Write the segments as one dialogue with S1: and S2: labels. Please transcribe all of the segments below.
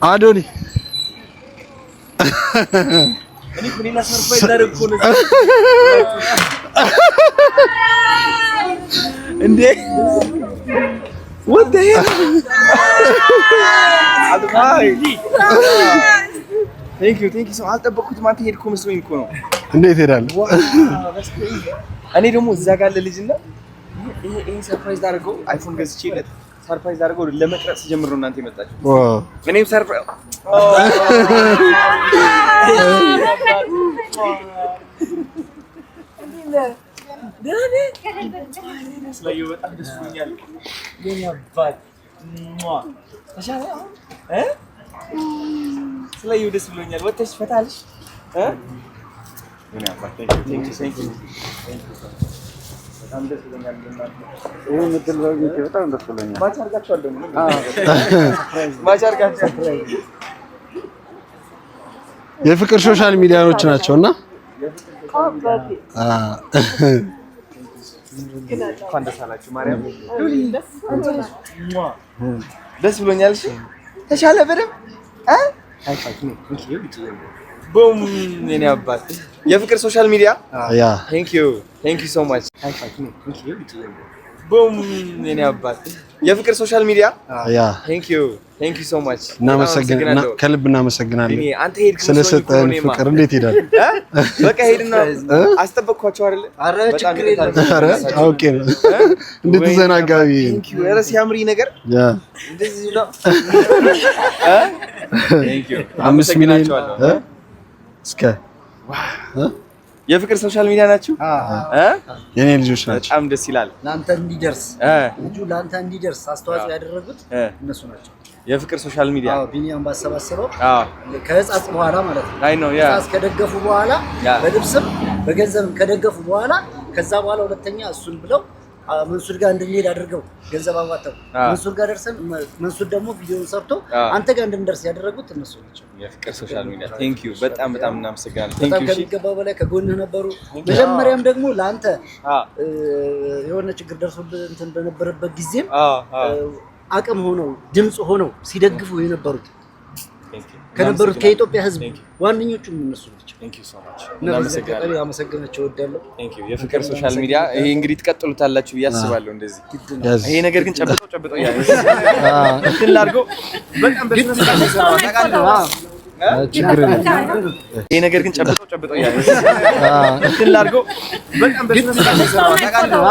S1: አዶኒ
S2: እኔ ኩኒና ሰርፕራይዝ አደረኩ ነው እንዴ what the hell አድማይ thank you so አልጠበቅኩትም አንተ ሄድኩ መስሎኝ እኮ ነው
S1: እንዴት ሄዳለህ
S2: እኔ ደግሞ እዛ ጋር ለልጅና ይሄ ሰርፕራይዝ አድርገው አይፎን ገዝቼለት ሰርፕራይዝ አድርገው ለመቅረጽ ጀምሮ እናንተ ይመጣችሁ እኔም ሰርፕራይዝ ስለዩ በጣም ደስ ብሎኛል የኔ አባት ተሻለ ስለዩ ደስ ብሎኛል ወጥተሽ ፈታልሽ የኔ አባት thank you በጣም ደስ ብሎኛል ይሄ ምድል ባግኝቼ በጣም ደስ ብሎኛል ማቻርጋችኋል ደግሞ ማቻርጋችኋል
S1: የፍቅር ሶሻል ሚዲያዎች ናቸውና
S2: ካንደሳላችሁ ማርያም ደስ ብሎኛል እሺ ተሻለ በደም ቡም የኔ አባት የፍቅር ሶሻል ሚዲያ
S1: ያ
S2: thank you so much ቡም የኔ አባት የፍቅር ሶሻል ሚዲያ ያ thank you so much
S1: እናመሰግናለን ከልብ እናመሰግናለን
S2: አንተ ሄድክ
S1: ስለሰጠን ፍቅር እንዴት ይላል
S2: በቃ ሄድና አስጠበቅኳቸው አይደል
S3: አረ ችግር የለም
S1: አረ ኦኬ ነው እንድትዘናጋቢ
S2: thank you አረ ሲያምሪ ነገር
S1: ያ
S2: እንደዚህ ነው thank you
S1: 5 ሚሊዮን እስከ
S2: የፍቅር ሶሻል ሚዲያ ናችሁ
S1: የኔ ልጆች ናቸው
S2: በጣም ደስ ይላል
S3: ላንተ እንዲደርስ ልጁ ላንተ እንዲደርስ አስተዋጽኦ ያደረጉት እነሱ ናቸው የፍቅር ሶሻል ሚዲያ ቢኒያም ባሰባሰበው ከህፃጽ በኋላ ማለት ነው
S2: አይ ነው ያ
S3: ከደገፉ በኋላ በልብስም በገንዘብም ከደገፉ በኋላ ከዛ በኋላ ሁለተኛ እሱን ብለው መንሱር ጋር እንድንሄድ አድርገው ገንዘብ አዋጣው መንሱር ጋር ደርሰን መንሱር ደግሞ ቪዲዮን ሰርቶ አንተ ጋር እንድንደርስ ያደረጉት እነሱ ናቸው
S2: የፍቅር ሶሻል ሚዲያ ቴንክ ዩ በጣም እናመሰግናለን ቴንክ ዩ
S3: ከሚገባው በላይ ከጎንህ ነበሩ መጀመሪያም ደግሞ ላንተ የሆነ ችግር ደርሶብህ እንትን በነበረበት ጊዜም አቅም ሆነው ድምጽ ሆነው ሲደግፉ የነበሩት ከነበሩት ከኢትዮጵያ ህዝብ ዋንኞቹ እነሱ ናቸው
S2: Thank you so much እናመሰግናለን
S3: አመሰግናቸው ወዳለሁ
S2: Thank you የፍቅር ሶሻል ሚዲያ ይሄ እንግዲህ ተቀጥሉታላችሁ ያስባለሁ እንደዚህ ይሄ ነገር ግን ጨብጦ ያለው እንትን ላድርገው በጣም በስነስርዓት ይሰራው ታውቃለህ
S1: ችግር የለም
S2: ይሄ ነገር ግን ጨብጦ ያለው እንትን ላድርገው በጣም በስነስርዓት ይሰራው ታውቃለህ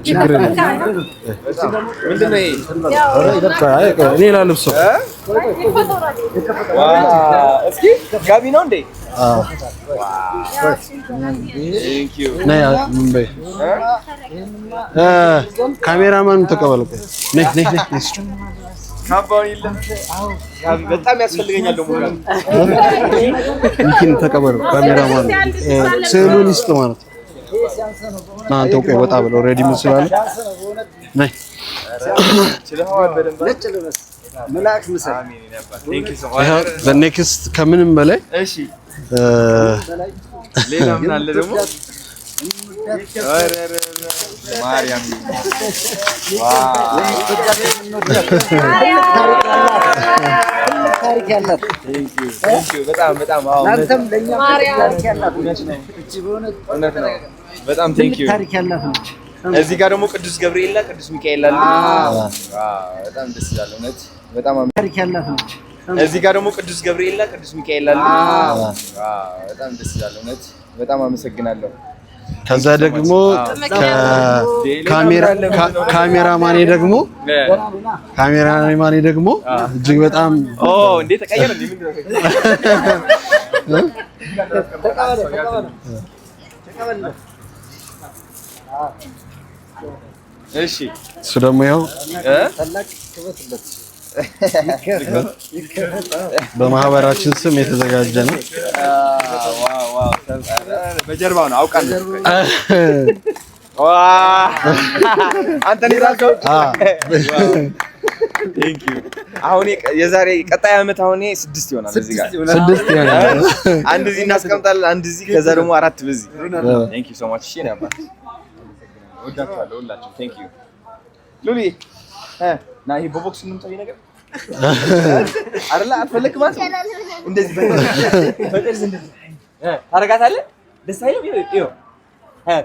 S1: ችግር የለም
S2: ምንድነው ይሄ
S1: እኔ ላልብሰው
S2: እስኪ ጋቢ ነው እንዴ Thank you
S1: ነይ ምንበይ ካሜራማን ተቀበል ነይ
S2: ካባው ይለም ጋቢ በጣም ያስፈልገኛል ደግሞ
S1: ይሄን ተቀበል ካሜራማን ስዕሉን ይስጥ ማለት እናንተ ቆይ ወጣ ብለው ሬዲ መስላል ነይ
S2: ስለሆነ በደንብ
S3: ነጭ ልበስ መላእክት መሰል
S2: አሜን ነበር Thank you so much
S1: the next ከምንም በላይ
S2: እሺ ሌላ ምን አለ ደግሞ አረ ማርያም
S3: ታሪክ ያላት
S2: Thank you በጣም አዎ
S3: አንተም ለኛ ታሪክ ያላት እቺ
S2: እውነት ነው በጣም Thank you
S3: ታሪክ ያላት ነች
S2: እዚህ ጋር ደግሞ ቅዱስ ገብርኤልና ቅዱስ ሚካኤል አለ በጣም ደስ ይላል እውነት በጣም
S3: ታሪክ ያላት ነች
S2: እዚህ ጋር ደግሞ ቅዱስ ገብርኤልና ቅዱስ ሚካኤል አለ በጣም ደስ ይላል እውነት በጣም አመሰግናለሁ
S1: ከዛ ደግሞ ካሜራማኔ ደግሞ እጅግ በጣም
S2: እንዴ ተቀየረ እንዴ ምንድነው እሺ
S1: እሱ ደግሞ ያው
S3: ታላቅ ክብርለት
S1: በማህበራችን ስም የተዘጋጀ ነው
S2: ዋው በጀርባው ነው አውቃለሁ አንተ ነህ Thank you አሁን የዛሬ ቀጣይ አመት አሁን 6 ይሆናል እዚህ ጋር
S1: 6 ይሆናል
S2: አንድ እዚህ እናስቀምጣለን አንድ እዚህ ከዛ ደግሞ 4 በዚህ Thank you so much እሺ ነበር ወዳችኋለሁ ሁላችሁ Thank you ሉሊ ና ይሄ በቦክስ እንምጣው ነገር አይደለ አትፈልግ ማለት እንደዚህ በጥርስ እንደዚህ ታረጋታለህ። ደስ አይልም? ይኸው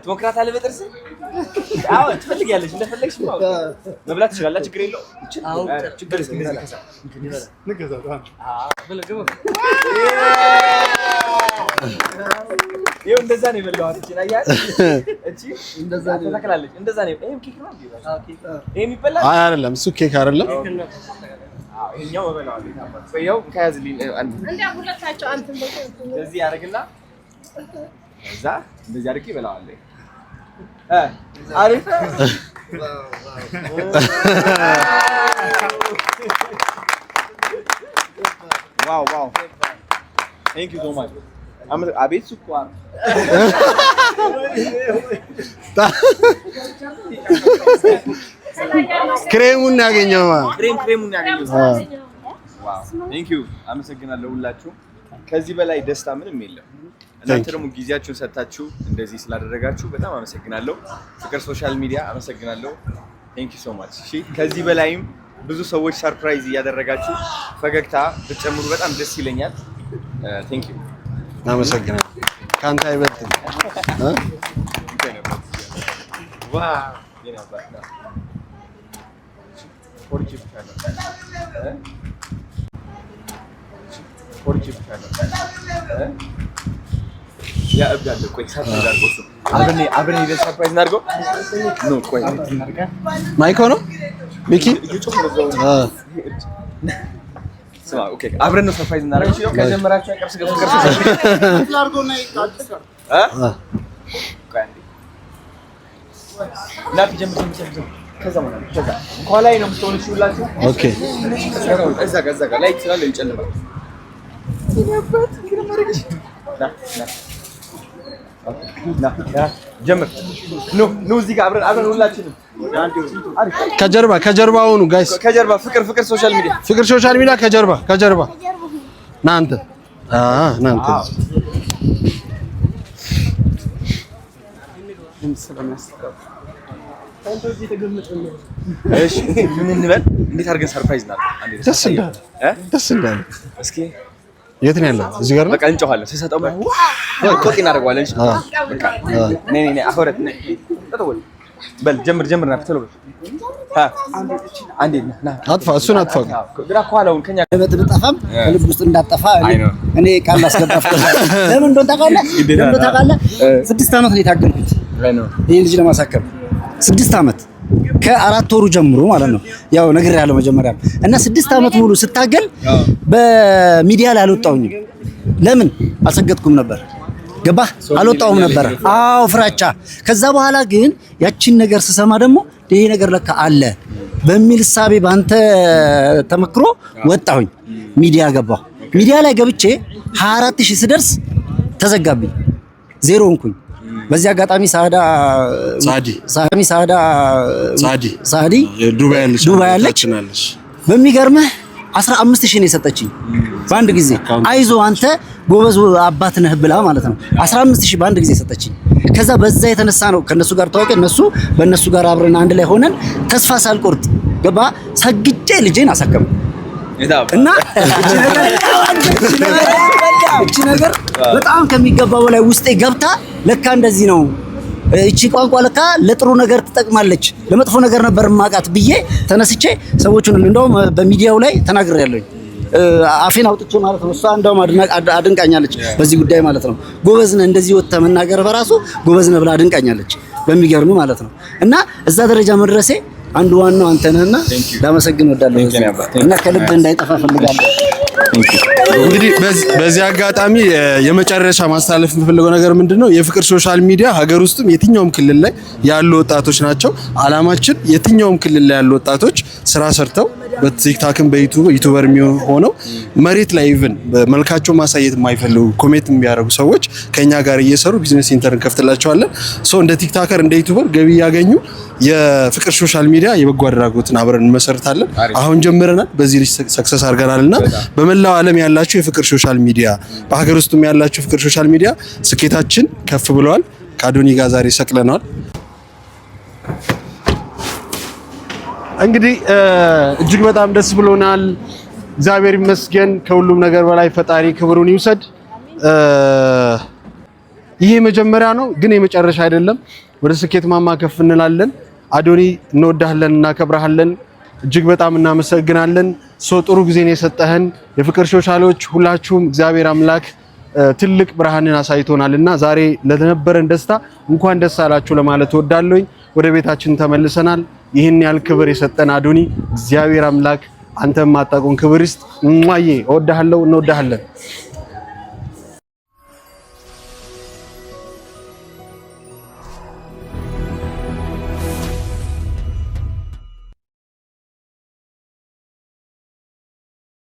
S2: ትሞክራታለህ በጥርስ። አዎ ትፈልጊያለሽ፣ እንደፈለግሽ መብላት ትችላለህ። ችግር የለውም። ችግር እስኪ እንደዚህ ከሳ ይኸው እንደዛ ነው የበላኋት። እቺ ላይ እቺ እንደዛ ነው ተከላለች። እንደዛ ነው። ይሄም ኬክ ነው። ይሄ የሚበላ
S1: አይደለም፣ እሱ ኬክ አይደለም።
S2: አዎ ይሄኛው በበላው ቤት ይኸው ከያዝልኝ አንተ እንዴ ሁለታቸው አንተ እንደዚህ ያደርግና እዛ እንደዚህ አድርጌ እበላዋለሁ። አሪፍ ዋው ዋው ቴንክ ዩ ሶ ማች አቤት ስኳር
S1: ክሬሙን ያገኘው
S2: ክሬሙን ያገኘው ዋው ቴንክ ዩ አመሰግናለሁ ሁላችሁ። ከዚህ በላይ ደስታ ምንም የለም። እናንተ ደግሞ ጊዜያችሁን ሰጣችሁ እንደዚህ ስላደረጋችሁ በጣም አመሰግናለሁ። ፍቅር ሶሻል ሚዲያ አመሰግናለሁ። ቴንክ ዩ ሶ ማች። እሺ ከዚህ በላይም ብዙ ሰዎች ሰርፕራይዝ እያደረጋችሁ ፈገግታ ብትጨምሩ በጣም ደስ ይለኛል። ቴንክ ዩ
S1: አመሰግናለሁ። ካንተ አይበልጥም።
S2: ዋው የናባታ ፖርቹጋል ያ አብዳለ ቆይ ሰርፕራይዝ አድርጎ እሱ አብረን ሄደን ሰርፕራይዝ እናድርገው። ኖ ቆይ
S1: ማይኮ ነው ሚኪ
S2: ስማ ኦኬ አብረን ነው ሰርፕራይዝ እናድርገው። ከጀመራችሁ አይቀርስ ፍቅር አድርጎና ይጣጣ ላፍ ጀምር ከዛ ከኋላ ነው የምትሆኑት ሁላችሁ።
S1: ኦኬ
S2: እዛ ጋር ላይ ይችላል ይጨልማል። ጀምር ኑ እዚህ ጋር አብረን ሁላችንም
S1: ከጀርባ ሁኑ ጋይስ።
S2: ከጀርባ ፍቅር ሶሻል ሚዲያ ከጀርባ ና አንተ እሺ ምን እንበል? እንዴት አድርገን ሰርፕራይዝ እናድርግ?
S1: ደስ እንዳለ
S2: እስኪ
S1: የት ነው ያለው? እዚህ ጋር ነው።
S2: በቃ እንጨዋለን። ሲሰጠው ኮት እናደርገዋለን። እሺ በቃ ነይ አሁረት ነይ ተጠወል በል ጀምር ና ተለው አንዴ ና
S1: አጥፋ እሱን አጥፋ።
S2: ግራ ኳላውን ከኛ
S3: በጥብጣፋም ከልብ ውስጥ እንዳጠፋ እኔ ቃል አስገባፍ። ለምን እንደው ታውቃለህ? 6 ዓመት ነው የታገልኩት ይሄን ልጅ ለማሳከም 6 ዓመት ከ4 ወሩ ጀምሮ ማለት ነው። ያው ነግሬያለሁ መጀመሪያ እና 6 ዓመት ሙሉ ስታገል በሚዲያ ላይ አልወጣሁኝም። ለምን አልሰገድኩም ነበር? ገባህ? አልወጣሁም ነበር። አዎ ፍራቻ። ከዛ በኋላ ግን ያቺን ነገር ስሰማ ደግሞ ይሄ ነገር ለካ አለ በሚል ሳቤ ባንተ ተመክሮ ወጣሁኝ። ሚዲያ ገባሁ። ሚዲያ ላይ ገብቼ 24000 ስደርስ ተዘጋብኝ። ዜሮ ሆንኩኝ። በዚህ አጋጣሚ ሳዲ ዱባይ ያለች በሚገርምህ 15000 ነው የሰጠችኝ በአንድ ጊዜ። አይዞ አንተ ጎበዝ አባት ነህ ብላ ማለት ነው። 15000 በአንድ ጊዜ ሰጠችኝ። ከዛ በዛ የተነሳ ነው ከነሱ ጋር ተዋወቀ። በእነሱ ጋር አብረን አንድ ላይ ሆነን ተስፋ ሳልቆርጥ ገባ ሰግጬ ልጄን አሳከም እና እቺ ነገር በጣም ከሚገባው በላይ ውስጤ ገብታ ለካ እንደዚህ ነው እቺ ቋንቋ ለካ ለጥሩ ነገር ትጠቅማለች፣ ለመጥፎ ነገር ነበር ማቃት ብዬ ተነስቼ ሰዎቹን እንደውም በሚዲያው ላይ ተናግሬያለሁ። አፌን አውጥቼ ማለት ነው። እሷ እንደውም አድንቃኛለች በዚህ ጉዳይ ማለት ነው። ጎበዝ ነህ እንደዚህ ወጥተህ መናገር በራሱ ጎበዝ ነህ ብላ አድንቃኛለች በሚገርም ማለት ነው። እና እዛ ደረጃ መድረሴ አንዱ ዋናው አንተ ነህና ላመሰግን ወዳለሁ እና ከልብ እንዳይጠፋ ፈልጋለሁ።
S1: እንግዲህ በዚህ አጋጣሚ የመጨረሻ ማስተላለፍ የምፈልገው ነገር ምንድነው? የፍቅር ሶሻል ሚዲያ ሀገር ውስጥም የትኛውም ክልል ላይ ያሉ ወጣቶች ናቸው። አላማችን የትኛውም ክልል ላይ ያሉ ወጣቶች ስራ ሰርተው በቲክታክም በዩቲዩበር ሆነው መሬት ላይ ኢቭን መልካቸው ማሳየት የማይፈልጉ ኮሜንት የሚያደርጉ ሰዎች ከኛ ጋር እየሰሩ ቢዝነስ ሴንተር እንከፍትላቸዋለን። እንደ ቲክታከር እንደ ዩቲዩበር ገቢ ያገኙ የፍቅር ሶሻል ሚዲያ የበጎ አድራጎትን አብረን እንመሰርታለን። አሁን ጀምረናል። በዚህ ልጅ ሰክሰስ አድርገናልና በመላው ዓለም ያላችሁ የፍቅር ሶሻል ሚዲያ በሀገር ውስጥም ያላችሁ የፍቅር ሶሻል ሚዲያ ስኬታችን ከፍ ብለዋል። ከአዶኒ ጋር ዛሬ ሰቅለናል። እንግዲህ እጅግ በጣም ደስ ብሎናል። እግዚአብሔር ይመስገን። ከሁሉም ነገር በላይ ፈጣሪ ክብሩን ይውሰድ። ይሄ መጀመሪያ ነው ግን የመጨረሻ አይደለም። ወደ ስኬት ማማ ከፍ እንላለን። አዶኒ እንወዳለን፣ እናከብራለን። እጅግ በጣም እናመሰግናለን። ጥሩ ጊዜን የሰጠህን የፍቅር ሶሻሎች ሁላችሁም እግዚአብሔር አምላክ ትልቅ ብርሃንን አሳይቶናልና ዛሬ ለነበረን ደስታ እንኳን ደስ አላችሁ ለማለት እወዳለሁ። ወደ ቤታችን ተመልሰናል። ይህን ያህል ክብር የሰጠን አዶኒ እግዚአብሔር አምላክ አንተም ማጣቆን ክብር ይስጥ። እወዳለሁ፣ እንወዳለን።